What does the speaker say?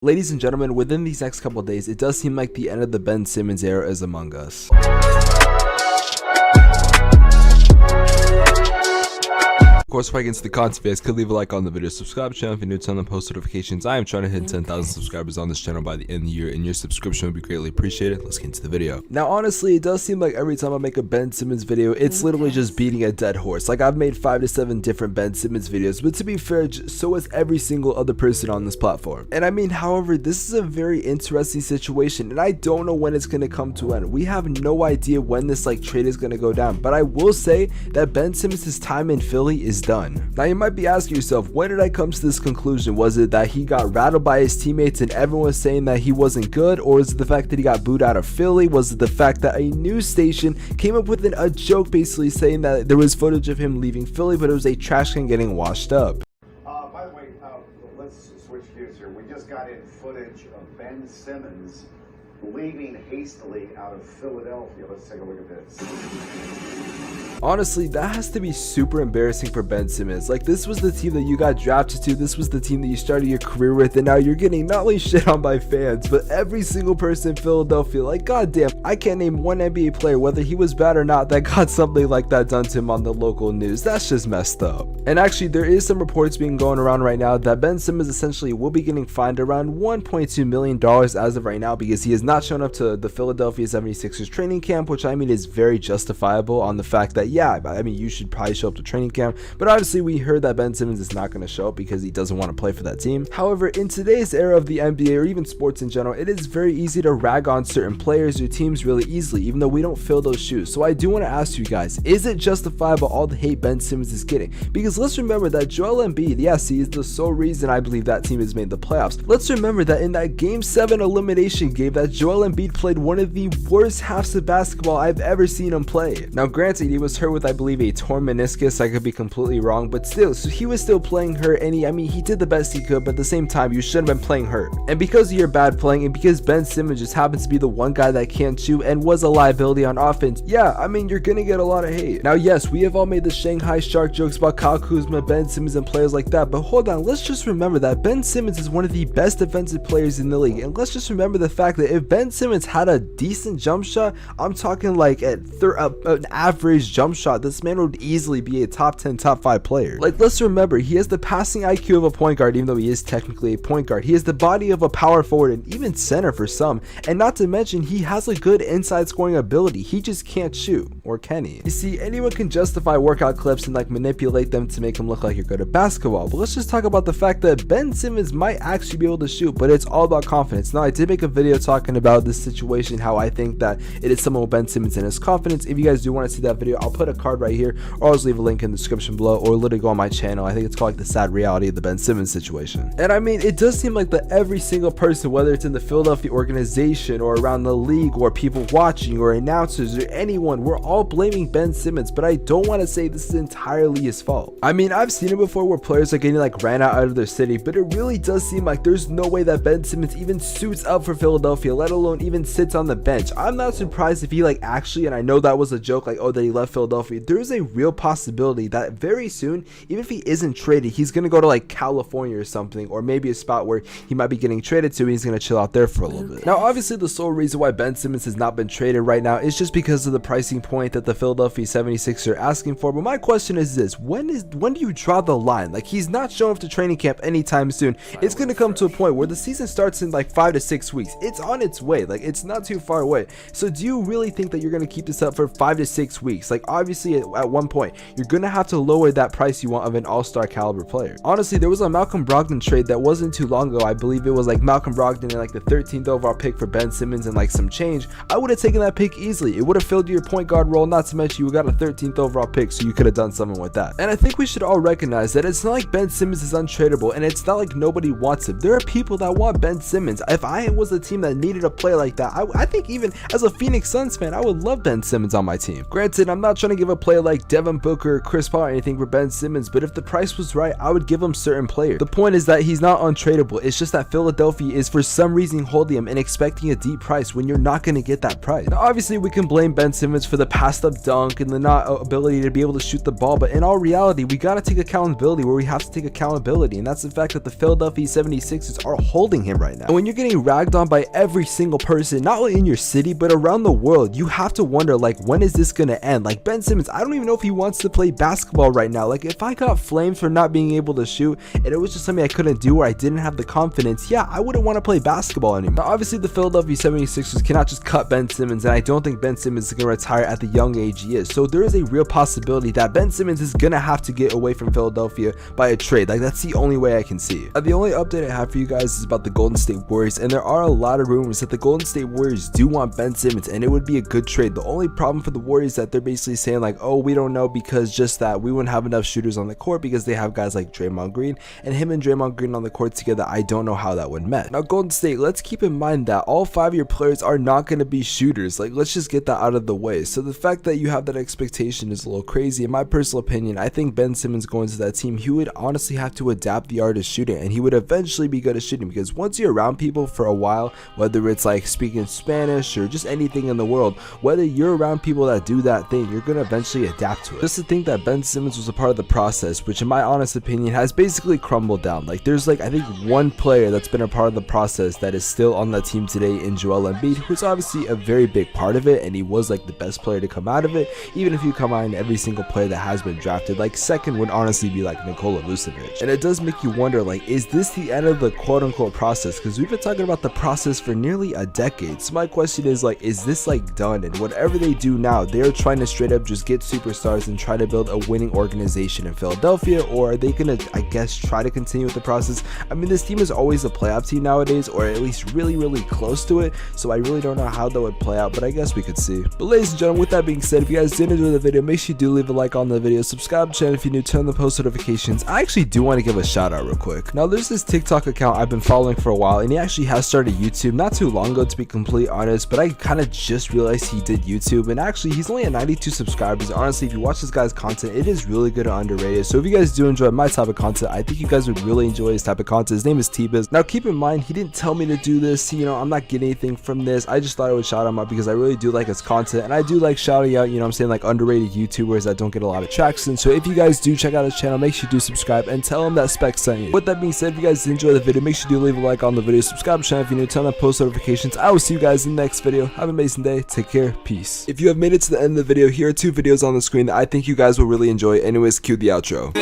Ladies and gentlemen, within these next couple of days, it does seem like the end of the Ben Simmons era is among us. Of course, before I get into the content, guys, could leave a like on the video, subscribe to the channel if you're new, turn on post notifications. I am trying to hit 10,000 subscribers on this channel by the end of the year, and your subscription would be greatly appreciated. Let's get into the video. Now, honestly, it does seem like every time I make a Ben Simmons video, it's literally just beating a dead horse. Like, I've made 5 to 7 different Ben Simmons videos, but to be fair, so has every single other person on this platform. And I mean, however, this is a very interesting situation, and I don't know when it's going to come to an end. We have no idea when this trade is going to go down, but I will say that Ben Simmons' time in Philly is done. Now, you might be asking yourself, when did I come to this conclusion? Was it that he got rattled by his teammates and everyone was saying that he wasn't good, or is it the fact that he got booed out of Philly? Was it the fact that a news station came up with a joke basically saying that there was footage of him leaving Philly, but it was a trash can getting washed up? By the way, let's switch gears here. We just got in footage of Ben Simmons leaving hastily out of Philadelphia. Let's take a look at this. Honestly, that has to be super embarrassing for Ben Simmons. Like, this was the team that you got drafted to, this was the team that you started your career with, and now you're getting not only shit on by fans, but every single person in Philadelphia. Like, goddamn, I can't name one NBA player, whether he was bad or not, that got something like that done to him on the local news. That's just messed up. And actually, there is some reports being going around right now that Ben Simmons essentially will be getting fined around $1.2 million as of right now, because he has not shown up to the Philadelphia 76ers training camp, which I mean is very justifiable on the fact that, yeah, I mean, you should probably show up to training camp, but obviously we heard that Ben Simmons is not going to show up because he doesn't want to play for that team. However, in today's era of the NBA, or even sports in general, it is very easy to rag on certain players or teams really easily, even though we don't fill those shoes. So I do want to ask you guys, is it justifiable all the hate Ben Simmons is getting? Because let's remember that Joel Embiid, yes, he is the sole reason I believe that team has made the playoffs. Let's remember that in that Game 7 elimination game, that Joel Embiid played one of the worst halves of basketball I've ever seen him play. Now, granted, he was hurt with, I believe, a torn meniscus. I could be completely wrong, but still, so he was still playing hurt, and he did the best he could, but at the same time, you shouldn't have been playing hurt. And because of your bad playing, and because Ben Simmons just happens to be the one guy that can't shoot and was a liability on offense, yeah, I mean, you're gonna get a lot of hate. Now, yes, we have all made the Shanghai Shark jokes about Kyle Kuzma, Ben Simmons, and players like that, but hold on, let's just remember that Ben Simmons is one of the best defensive players in the league, and let's just remember the fact that if Ben Simmons had a decent jump shot, I'm talking like at an average jump shot, this man would easily be a top 10, top 5 player. Like, let's remember, he has the passing IQ of a point guard, even though he is technically a point guard. He has the body of a power forward and even center for some, and not to mention he has a good inside scoring ability. He just can't shoot, or can he? You see, anyone can justify workout clips and manipulate them to make them look like you're good at basketball, but let's just talk about the fact that Ben Simmons might actually be able to shoot, but it's all about confidence. Now, I did make a video talking about this situation, how I think that it is someone with Ben Simmons and his confidence. If you guys do want to see that video, I'll put a card right here, or I'll just leave a link in the description below, or literally go on my channel. I think it's called the sad reality of the Ben Simmons situation. And I mean, it does seem like that every single person, whether it's in the Philadelphia organization or around the league or people watching or announcers or anyone, we're all blaming Ben Simmons, but I don't want to say this is entirely his fault. I mean, I've seen it before where players are getting ran out of their city, but it really does seem like there's no way that Ben Simmons even suits up for Philadelphia, let alone even sits on the bench. I'm not surprised if he actually, and I know that was a joke, oh, that he left Philadelphia. There's a real possibility that very soon, even if he isn't traded, he's gonna go to California or something, or maybe a spot where he might be getting traded to, and he's gonna chill out there for a little bit. Now, obviously, the sole reason why Ben Simmons has not been traded right now is just because of the pricing point that the Philadelphia 76ers are asking for. But my question is this: when do you draw the line? He's not showing up to training camp anytime soon. It's gonna come to a point where the season starts in 5 to 6 weeks. It's on its way. It's not too far away. So do you really think that you're gonna keep this up for 5 to 6 weeks? Obviously, at one point, you're gonna have to lower that price you want of an all-star caliber player. Honestly, there was a Malcolm Brogdon trade that wasn't too long ago. I believe it was Malcolm Brogdon and the 13th overall pick for Ben Simmons and some change. I would have taken that pick easily. It would have filled your point guard role, not to mention you got a 13th overall pick, so you could have done something with that. And I think we should all recognize that it's not like Ben Simmons is untradeable, and it's not like nobody wants him. There are people that want Ben Simmons. If I was a team that needed needed a player like that. I think even as a Phoenix Suns fan, I would love Ben Simmons on my team. Granted, I'm not trying to give a player like Devin Booker or Chris Paul or anything for Ben Simmons, but if the price was right, I would give him certain players. The point is that he's not untradeable. It's just that Philadelphia is for some reason holding him and expecting a deep price when you're not going to get that price. Now, obviously, we can blame Ben Simmons for the passed up dunk and the not ability to be able to shoot the ball, but in all reality, we got to take accountability where we have to take accountability, and that's the fact that the Philadelphia 76ers are holding him right now. And when you're getting ragged on by every single person, not only in your city, but around the world, you have to wonder, like, when is this going to end? Like, Ben Simmons, I don't even know if he wants to play basketball right now. Like, if I got flamed for not being able to shoot and it was just something I couldn't do or I didn't have the confidence, yeah, I wouldn't want to play basketball anymore. Now, obviously, the Philadelphia 76ers cannot just cut Ben Simmons, and I don't think Ben Simmons is going to retire at the young age he is. So there is a real possibility that Ben Simmons is going to have to get away from Philadelphia by a trade. Like, that's the only way I can see it. The only update I have for you guys is about the Golden State Warriors, and there are a lot of rumors that the Golden State Warriors do want Ben Simmons, and it would be a good trade. The only problem for the Warriors is that they're basically saying, like, oh, we don't know, because just that we wouldn't have enough shooters on the court because they have guys like Draymond Green, and him and Draymond Green on the court together, I don't know how that would mesh. Now, Golden State, let's keep in mind that all 5 of your players are not going to be shooters. Like, let's just get that out of the way. So the fact that you have that expectation is a little crazy. In my personal opinion, I think Ben Simmons going to that team, he would honestly have to adapt the art of shooting, and he would eventually be good at shooting, because once you're around people for a while, whether it's like speaking Spanish or just anything in the world, whether you're around people that do that thing, you're going to eventually adapt to it. Just to think that Ben Simmons was a part of the process, which in my honest opinion has basically crumbled down. Like, there's like, I think one player that's been a part of the process that is still on that team today in Joel Embiid, who's obviously a very big part of it, and he was like the best player to come out of it. Even if you combine every single player that has been drafted, like second would honestly be like Nikola Vucevic. And it does make you wonder, like, is this the end of the quote-unquote process? Because we've been talking about the process for nearly a decade. So my question is, like, is this like done? And whatever they do now, they're trying to straight up just get superstars and try to build a winning organization in Philadelphia, or are they gonna, I guess, try to continue with the process? I mean, this team is always a playoff team nowadays, or at least really close to it, so I really don't know how that would play out, but I guess we could see. But ladies and gentlemen, with that being said, if you guys did enjoy the video, make sure you do leave a like on the video, subscribe to the channel if you're new, turn on the post notifications. I actually do want to give a shout out real quick. Now, there's this TikTok account I've been following for a while, and he actually has started YouTube not too long ago, to be completely honest, but I kind of just realized he did YouTube, and actually he's only at 92 subscribers. Honestly, if you watch this guy's content, it is really good and underrated. So if you guys do enjoy my type of content, I think you guys would really enjoy his type of content. His name is T-Biz. Now, keep in mind, he didn't tell me to do this, you know, I'm not getting anything from this. I just thought I would shout him out because I really do like his content, and I do like shouting out, you know what I'm saying, like underrated YouTubers that don't get a lot of traction. So if you guys do check out his channel, make sure you do subscribe and tell him that Spex sent you. With that being said, if you guys did enjoy the video, make sure you do leave a like on the video, subscribe to the channel if you're new, turn on post notifications. I will see you guys in the next video. Have an amazing day. Take care. Peace. If you have made it to the end of the video, here are 2 videos on the screen that I think you guys will really enjoy. Anyways, cue the outro.